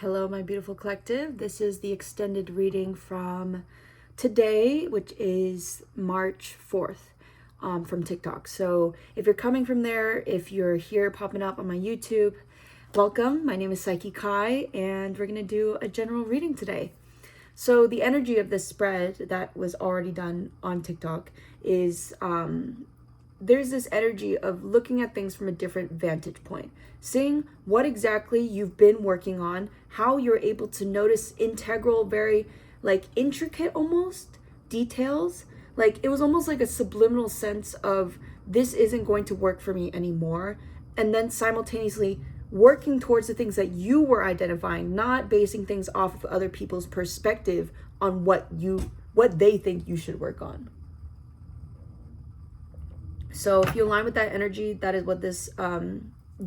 Hello, my beautiful collective. This is the extended reading from today, which is March 4th, from TikTok. So if you're coming from there, if you're here popping up on my YouTube, welcome. My name is Psyche Kai, and we're going to do a general reading today. So the energy of this spread that was already done on TikTok is there's this energy of looking at things from a different vantage point, seeing what exactly you've been working on, how you're able to notice integral, very intricate almost details. Like it was almost like a subliminal sense of this isn't going to work for me anymore. And then simultaneously working towards the things that you were identifying, not basing things off of other people's perspective on what they think you should work on. So if you align with that energy, that is what this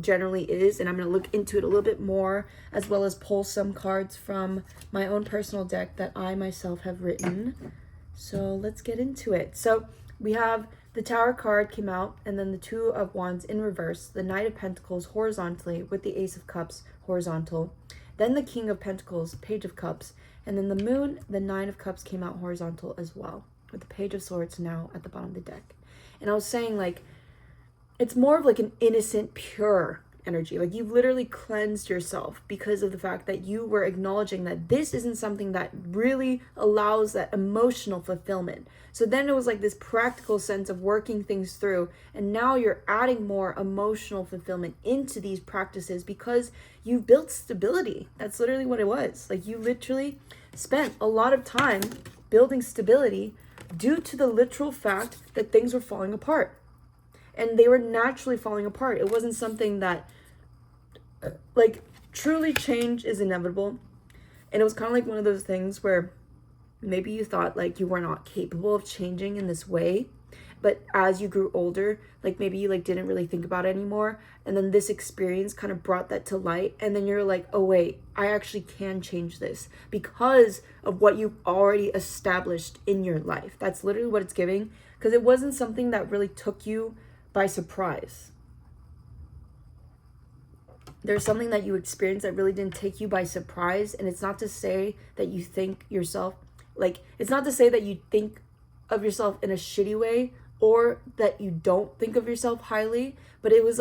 generally is. And I'm going to look into it a little bit more, as well as pull some cards from my own personal deck that I myself have written. So let's get into it. So we have the Tower card came out, and then the Two of Wands in reverse, the Knight of Pentacles horizontally with the Ace of Cups horizontal, then the King of Pentacles, Page of Cups, and then the Moon, the Nine of Cups came out horizontal as well, with the Page of Swords now at the bottom of the deck. And I was saying, it's more of an innocent, pure energy. Like you've literally cleansed yourself because of the fact that you were acknowledging that this isn't something that really allows that emotional fulfillment. So then it was like this practical sense of working things through. And now you're adding more emotional fulfillment into these practices because you've built stability. That's literally what it was. Like you literally spent a lot of time building stability due to the literal fact that things were falling apart. And they were naturally falling apart. It wasn't something that, truly change is inevitable. And it was kind of like one of those things where maybe you thought you were not capable of changing in this way. But as you grew older, maybe you didn't really think about it anymore. And then this experience kind of brought that to light. And then you're like, oh wait, I actually can change this because of what you've already established in your life. That's literally what it's giving, because it wasn't something that really took you by surprise. There's something that you experienced that really didn't take you by surprise. And it's not to say that you think yourself, it's not to say that you think of yourself in a shitty way or that you don't think of yourself highly, but it was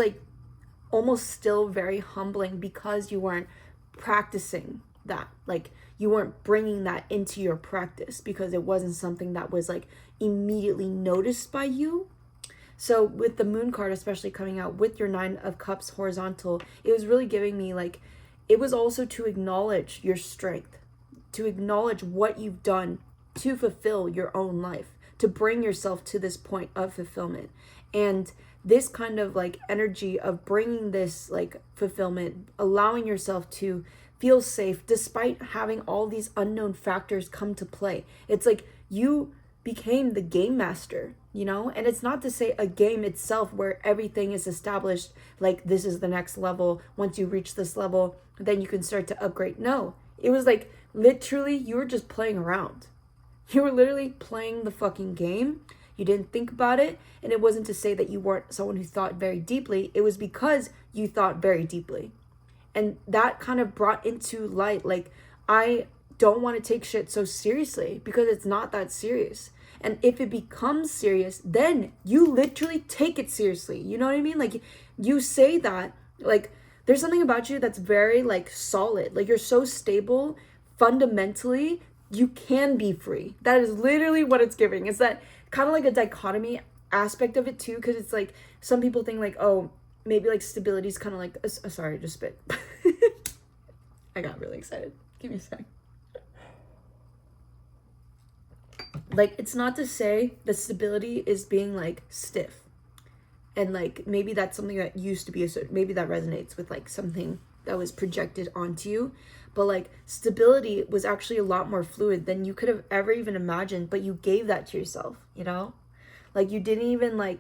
almost still very humbling because you weren't practicing that. You weren't bringing that into your practice because it wasn't something that was immediately noticed by you. So with the Moon card, especially coming out with your Nine of Cups horizontal, it was really giving me it was also to acknowledge your strength, to acknowledge what you've done to fulfill your own life, to bring yourself to this point of fulfillment. And this kind of energy of bringing this fulfillment, allowing yourself to feel safe despite having all these unknown factors come to play. It's you became the game master, and it's not to say a game itself where everything is established, this is the next level. Once you reach this level, then you can start to upgrade. No, it was literally you were just playing around. You were literally playing the fucking game. You didn't think about it. And it wasn't to say that you weren't someone who thought very deeply. It was because you thought very deeply. And that kind of brought into light, I don't want to take shit so seriously because it's not that serious. And if it becomes serious, then you literally take it seriously. You know what I mean? You say that, there's something about you that's very solid. You're so stable fundamentally. You can be free. That is literally what it's giving. It's that kind of a dichotomy aspect of it too, because it's some people think oh, maybe stability is kind of sorry, just spit. I got really excited. Give me a sec. It's not to say that stability is being stiff, and maybe that's something that used to be maybe that resonates with something that was projected onto you. But stability was actually a lot more fluid than you could have ever even imagined, but you gave that to yourself, you didn't even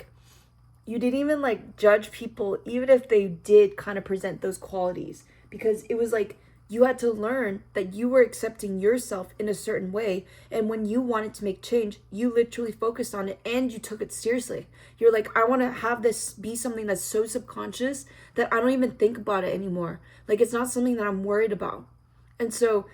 judge people, even if they did kind of present those qualities, because it was you had to learn that you were accepting yourself in a certain way. And when you wanted to make change, you literally focused on it and you took it seriously. You're I want to have this be something that's so subconscious that I don't even think about it anymore. It's not something that I'm worried about. And so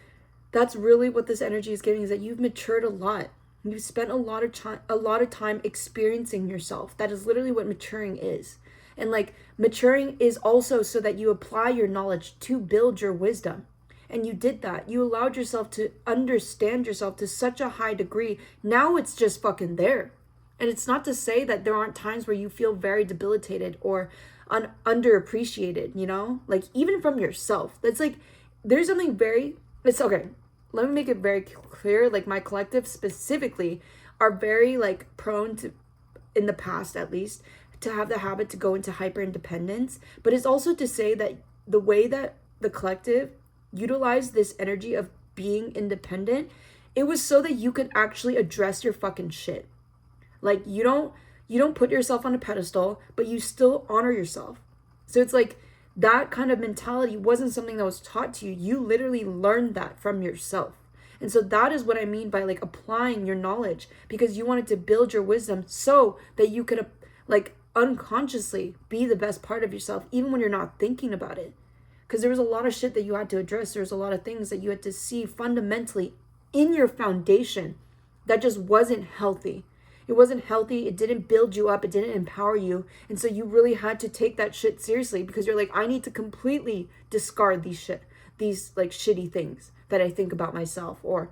that's really what this energy is giving, is that you've matured a lot. You've spent a lot of time experiencing yourself. That is literally what maturing is. And like maturing is also so that you apply your knowledge to build your wisdom. And you did that. You allowed yourself to understand yourself to such a high degree. Now it's just fucking there. And it's not to say that there aren't times where you feel very debilitated or underappreciated, you know? Like even from yourself. That's like, there's something very, it's okay. Let me make it very clear. Like my collective specifically are very like prone to, in the past at least, to have the habit to go into hyper independence. But it's also to say that the way that the collective utilized this energy of being independent, it was so that you could actually address your fucking shit. Like you don't put yourself on a pedestal, but you still honor yourself. So it's like that kind of mentality wasn't something that was taught to you. You literally learned that from yourself. And so that is what I mean by like applying your knowledge, because you wanted to build your wisdom so that you could like unconsciously be the best part of yourself, even when you're not thinking about it. Because there was a lot of shit that you had to address. There's a lot of things that you had to see fundamentally in your foundation that just wasn't healthy. It wasn't healthy. It didn't build you up. It didn't empower you. And so you really had to take that shit seriously, because you're like, I need to completely discard these like shitty things that I think about myself, or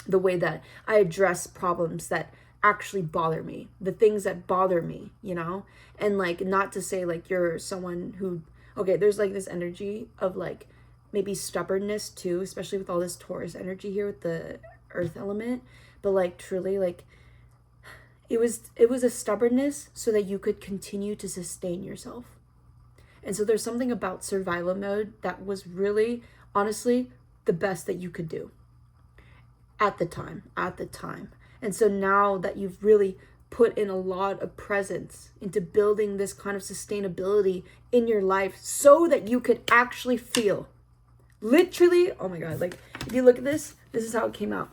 the way that I address problems that actually bother me, the things that bother me, you know? And like, not to say like you're someone who, okay, there's like this energy of like maybe stubbornness too, especially with all this Taurus energy here with the earth element. But like truly, like it was a stubbornness so that you could continue to sustain yourself. And so there's something about survival mode that was really, honestly, the best that you could do at the time. And so now that you've really put in a lot of presence into building this kind of sustainability in your life so that you could actually feel literally, oh my God, like if you look at this is how it came out.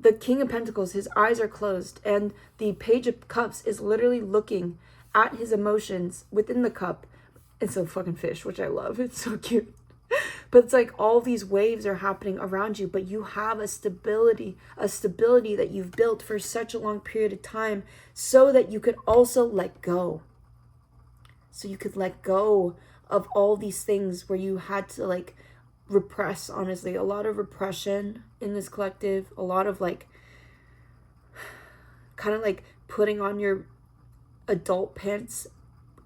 The King of Pentacles, his eyes are closed, and the Page of Cups is literally looking at his emotions within the cup. It's a fucking fish, which I love. It's so cute. But it's like all these waves are happening around you, but you have a stability that you've built for such a long period of time so that you could also let go. So you could let go of all these things where you had to like repress, honestly. A lot of repression in this collective, a lot of like kind of like putting on your adult pants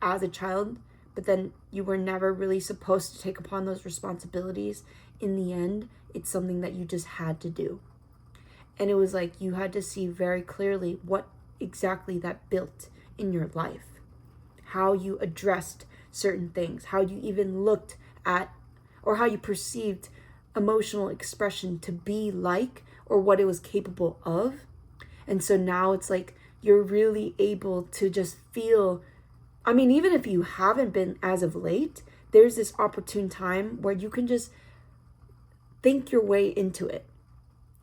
as a child, but then you were never really supposed to take upon those responsibilities. In the end, it's something that you just had to do. And it was like you had to see very clearly what exactly that built in your life, how you addressed certain things, how you even looked at, or how you perceived emotional expression to be like, or what it was capable of. And so now it's like you're really able to just feel, I mean, even if you haven't been as of late, there's this opportune time where you can just think your way into it.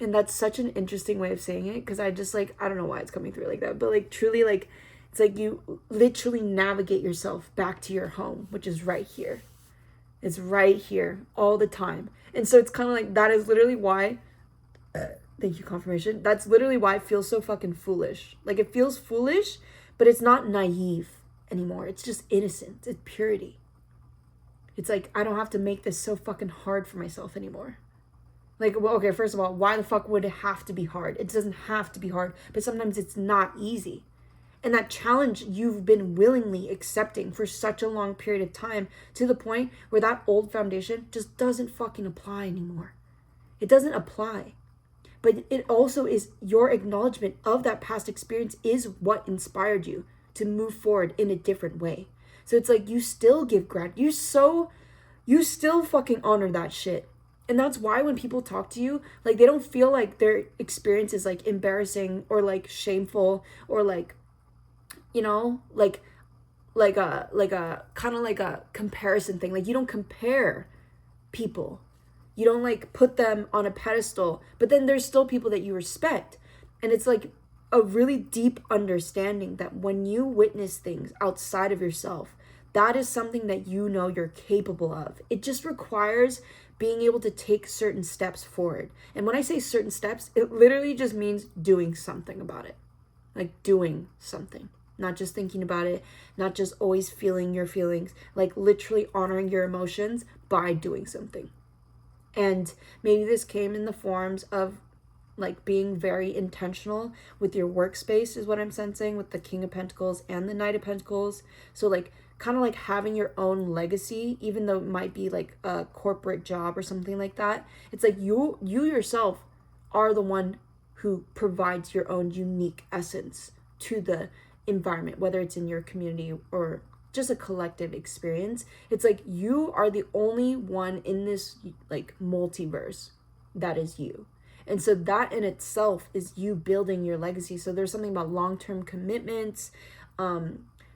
And that's such an interesting way of saying it, because I just like, I don't know why it's coming through like that, but like truly, like it's like you literally navigate yourself back to your home, which is right here. It's right here all the time. And so it's kind of like, that is literally why, thank you, confirmation. That's literally why it feels so fucking foolish. Like it feels foolish, but it's not naive anymore. It's just innocent. It's purity. It's like, I don't have to make this so fucking hard for myself anymore. Like, well, okay, first of all, why the fuck would it have to be hard? It doesn't have to be hard, but sometimes it's not easy. And that challenge you've been willingly accepting for such a long period of time, to the point where that old foundation just doesn't fucking apply anymore. It doesn't apply. But it also is your acknowledgement of that past experience is what inspired you to move forward in a different way. So it's like you still give gratitude. You still fucking honor that shit. And that's why when people talk to you, like they don't feel like their experience is like embarrassing or like shameful or like, you know, like a kind of like a comparison thing. Like you don't compare people. You don't like put them on a pedestal, but then there's still people that you respect. And it's like a really deep understanding that when you witness things outside of yourself, that is something that you know you're capable of. It just requires being able to take certain steps forward. And when I say certain steps, it literally just means doing something about it. Like doing something. Not just thinking about it, not just always feeling your feelings, like literally honoring your emotions by doing something. And maybe this came in the forms of like being very intentional with your workspace is what I'm sensing with the King of Pentacles and the Knight of Pentacles. So like kind of like having your own legacy, even though it might be like a corporate job or something like that. It's like you yourself are the one who provides your own unique essence to the environment, whether it's in your community or just a collective experience. It's like you are the only one in this like multiverse that is you. And so that in itself is you building your legacy. So there's something about long-term commitments,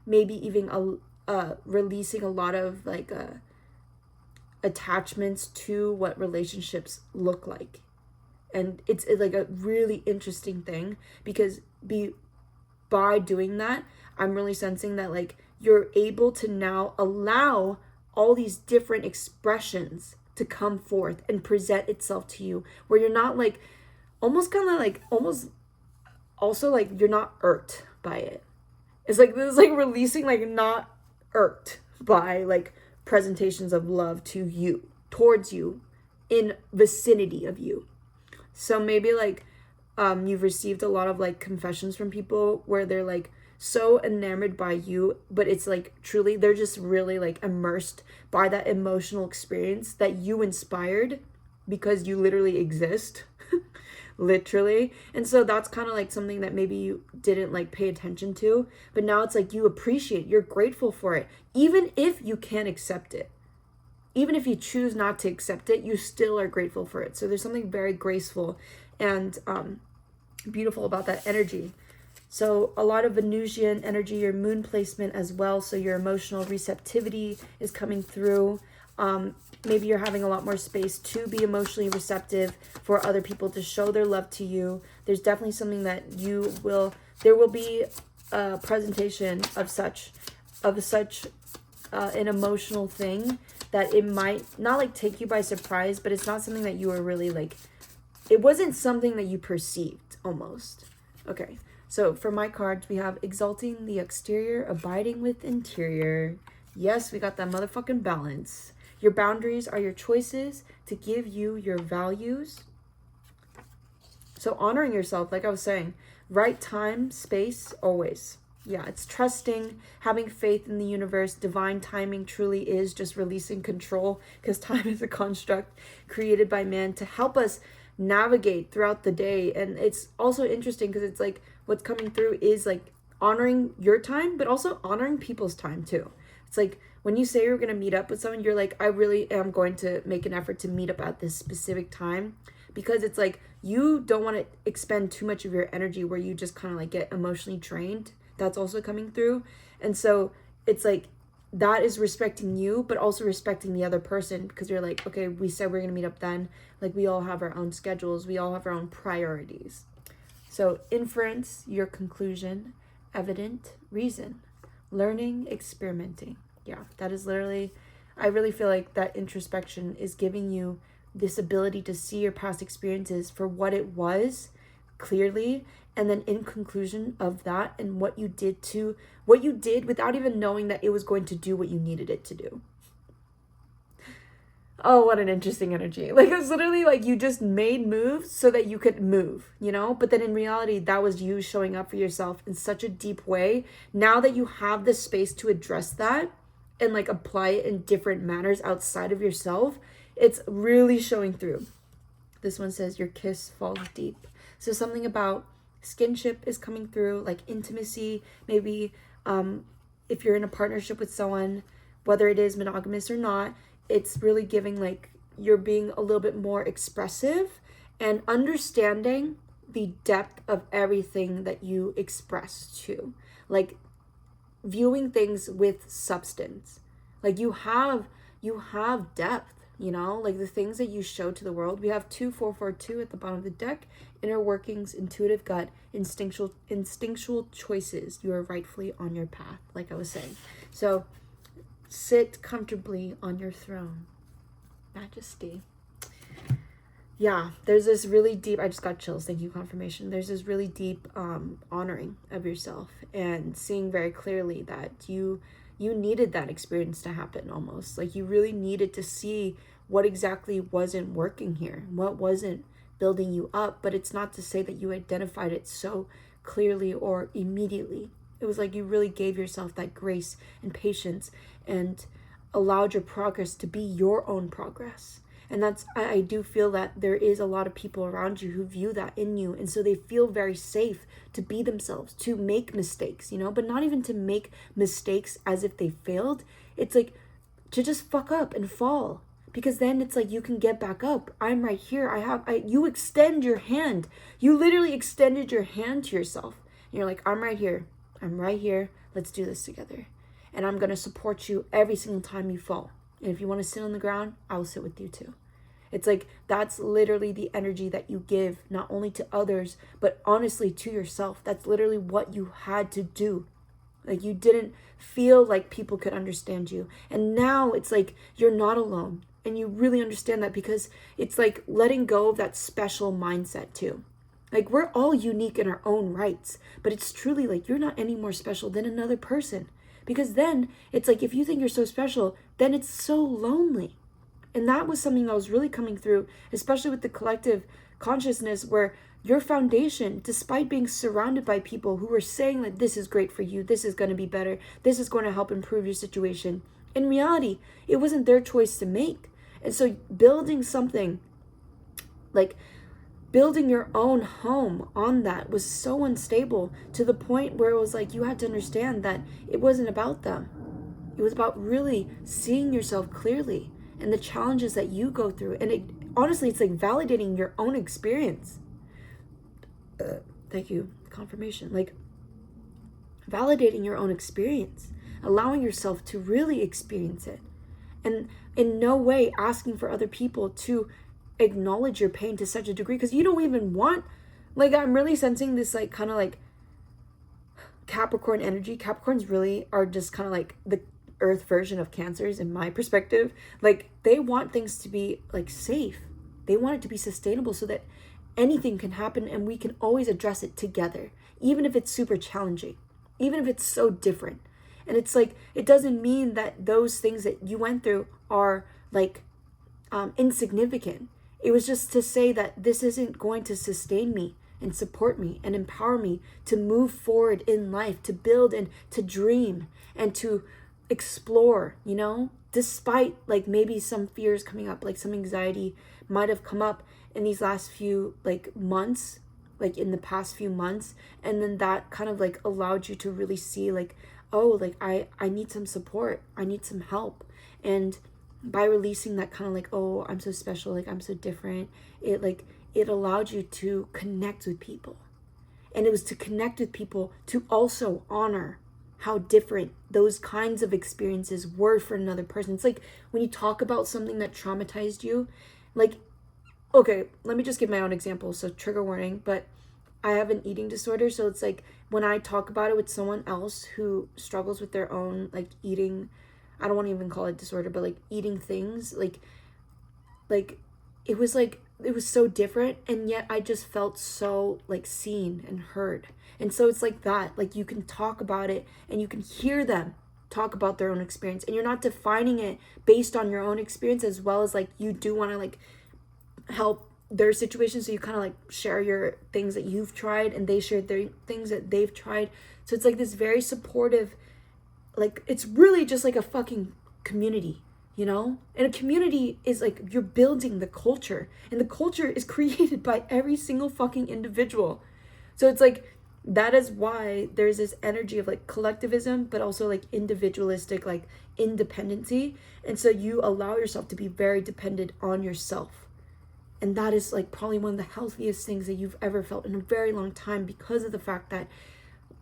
maybe even releasing a lot of like attachments to what relationships look like. And it's like a really interesting thing because by doing that, I'm really sensing that like you're able to now allow all these different expressions to come forth and present itself to you, where you're not like almost also like you're not irked by it. It's like this is like releasing, like not irked by like presentations of love to you, towards you, in vicinity of you. So maybe like you've received a lot of like confessions from people where they're like so enamored by you, but it's like truly they're just really like immersed by that emotional experience that you inspired because you literally exist. Literally. And so that's kind of like something that maybe you didn't like pay attention to, but now it's like you appreciate, you're grateful for it, even if you can't accept it. Even if you choose not to accept it, you still are grateful for it. So there's something very graceful and beautiful about that energy. So a lot of Venusian energy, your moon placement as well. So your emotional receptivity is coming through. Maybe you're having a lot more space to be emotionally receptive for other people to show their love to you. There's definitely something that there will be a presentation of such an emotional thing that it might not like take you by surprise, but it's not something that you were really like, it wasn't something that you perceived almost. Okay. So for my cards, we have exalting the exterior, abiding with interior. Yes, we got that motherfucking balance. Your boundaries are your choices to give you your values. So honoring yourself, like I was saying, right time, space, always. Yeah, it's trusting, having faith in the universe. Divine timing truly is just releasing control, because time is a construct created by man to help us navigate throughout the day. And it's also interesting because it's like what's coming through is like honoring your time, but also honoring people's time too. It's like when you say you're going to meet up with someone, you're like, I really am going to make an effort to meet up at this specific time, because it's like you don't want to expend too much of your energy where you just kind of like get emotionally drained. That's also coming through. And so it's like that is respecting you, but also respecting the other person, because you're like, okay, we said we're going to meet up then. Like we all have our own schedules. We all have our own priorities. So inference, your conclusion, evident, reason, learning, experimenting. Yeah, that is literally, I really feel like that introspection is giving you this ability to see your past experiences for what it was clearly, and then in conclusion of that and what you did without even knowing that it was going to do what you needed it to do. Oh, what an interesting energy. Like it's literally like you just made moves so that you could move, you know? But then in reality, that was you showing up for yourself in such a deep way. Now that you have the space to address that and like apply it in different manners outside of yourself, it's really showing through. This one says your kiss falls deep. So something about skinship is coming through, like intimacy. Maybe if you're in a partnership with someone, whether it is monogamous or not, it's really giving like you're being a little bit more expressive and understanding the depth of everything that you express to, like viewing things with substance. Like you have depth, you know, like the things that you show to the world. We have 2442 at the bottom of the deck. Inner workings, intuitive gut, instinctual choices. You are rightfully on your path, like I was saying. So sit comfortably on your throne. Majesty. Yeah, there's this really deep, I just got chills, thank you, confirmation. There's this really deep honoring of yourself and seeing very clearly that you needed that experience to happen almost. Like you really needed to see what exactly wasn't working here, what wasn't building you up. But it's not to say that you identified it so clearly or immediately. It was like you really gave yourself that grace and patience and allowed your progress to be your own progress. And that's, I do feel that there is a lot of people around you who view that in you. And so they feel very safe to be themselves, to make mistakes, you know, but not even to make mistakes as if they failed. It's like to just fuck up and fall, because then it's like you can get back up. I'm right here. You extend your hand. You literally extended your hand to yourself. And you're like, I'm right here. I'm right here. Let's do this together. And I'm going to support you every single time you fall. And if you want to sit on the ground, I will sit with you too. It's like, that's literally the energy that you give, not only to others, but honestly to yourself. That's literally what you had to do. Like you didn't feel like people could understand you. And now it's like, you're not alone. And you really understand that, because it's like letting go of that special mindset too. Like we're all unique in our own rights, but it's truly like you're not any more special than another person. Because then it's like, if you think you're so special, then it's so lonely. And that was something that was really coming through, especially with the collective consciousness, where your foundation, despite being surrounded by people who were saying that this is great for you, this is going to be better, this is going to help improve your situation, in reality, it wasn't their choice to make. And so building something, like building your own home on that, was so unstable, to the point where it was like you had to understand that it wasn't about them. It was about really seeing yourself clearly and the challenges that you go through. And honestly, it's like validating your own experience. Thank you, confirmation. Like validating your own experience, allowing yourself to really experience it, and in no way asking for other people to acknowledge your pain to such a degree, because you don't even want, like, I'm really sensing this like kind of like Capricorn energy. Capricorns really are just kind of like the earth version of Cancers in my perspective. Like they want things to be like safe. They want it to be sustainable so that anything can happen and we can always address it together, even if it's super challenging, even if it's so different. And it's like, it doesn't mean that those things that you went through are like insignificant. It was just to say that this isn't going to sustain me and support me and empower me to move forward in life, to build and to dream and to explore, you know, despite like maybe some fears coming up, like some anxiety might have come up in these last few like months, like in the past few months. And then that kind of like allowed you to really see like, oh, like I need some support. I need some help. And by releasing that kind of like, oh, I'm so special, like I'm so different, it allowed you to connect with people. And it was to connect with people to also honor how different those kinds of experiences were for another person. It's like when you talk about something that traumatized you, like, okay, let me just give my own example. So trigger warning, but I have an eating disorder. So it's like when I talk about it with someone else who struggles with their own like eating, I don't want to even call it disorder, but like eating things, like it was so different, and yet I just felt so like seen and heard. And so it's like that, like you can talk about it and you can hear them talk about their own experience, and you're not defining it based on your own experience, as well as like you do want to like help their situation. So you kind of like share your things that you've tried and they share their things that they've tried. So it's like this very supportive, like it's really just like a fucking community, you know? And a community is like you're building the culture, and the culture is created by every single fucking individual. So it's like that is why there's this energy of like collectivism, but also like individualistic, like independency. And so you allow yourself to be very dependent on yourself. And that is like probably one of the healthiest things that you've ever felt in a very long time, because of the fact that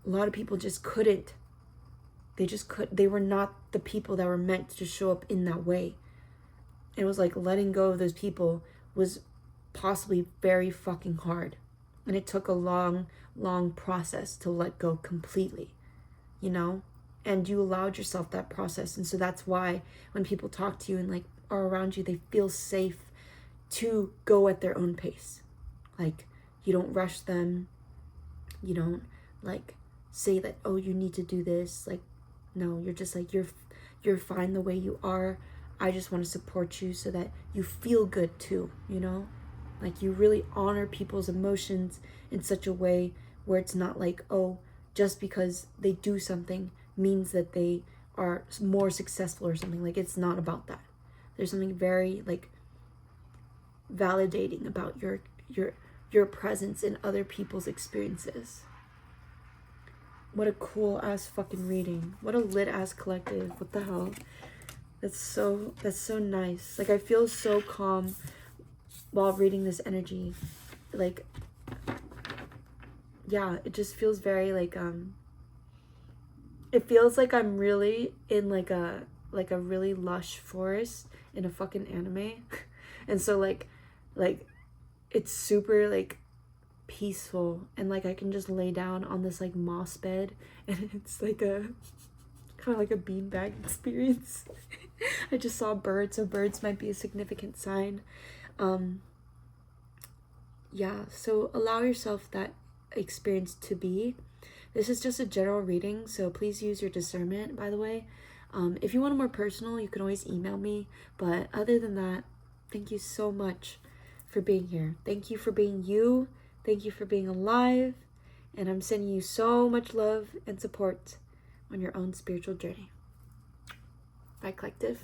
a lot of people just couldn't. They were not the people that were meant to show up in that way. It was like letting go of those people was possibly very fucking hard. And it took a long, long process to let go completely, you know? And you allowed yourself that process. And so that's why when people talk to you and like are around you, they feel safe to go at their own pace. Like, you don't rush them. You don't like say that, oh, you need to do this. Like, no, you're just like, you're fine the way you are. I just want to support you so that you feel good too, you know? Like, you really honor people's emotions in such a way where it's not like, oh, just because they do something means that they are more successful or something. Like, it's not about that. There's something very like validating about your presence in other people's experiences. What a cool ass fucking reading. What a lit ass collective. What the hell? That's so nice. Like, I feel so calm while reading this energy. Like, yeah, it just feels very like it feels like I'm really in like a really lush forest in a fucking anime. And so like it's super like peaceful, and like I can just lay down on this like moss bed, and it's like a kind of like a beanbag experience. I just saw birds, so birds might be a significant sign. Yeah, so allow yourself that experience to be. This is just a general reading, so please use your discernment, by the way. If you want a more personal, you can always email me. But other than that, thank you so much for being here. Thank you for being you. Thank you for being alive. And I'm sending you so much love and support on your own spiritual journey. Bye, collective.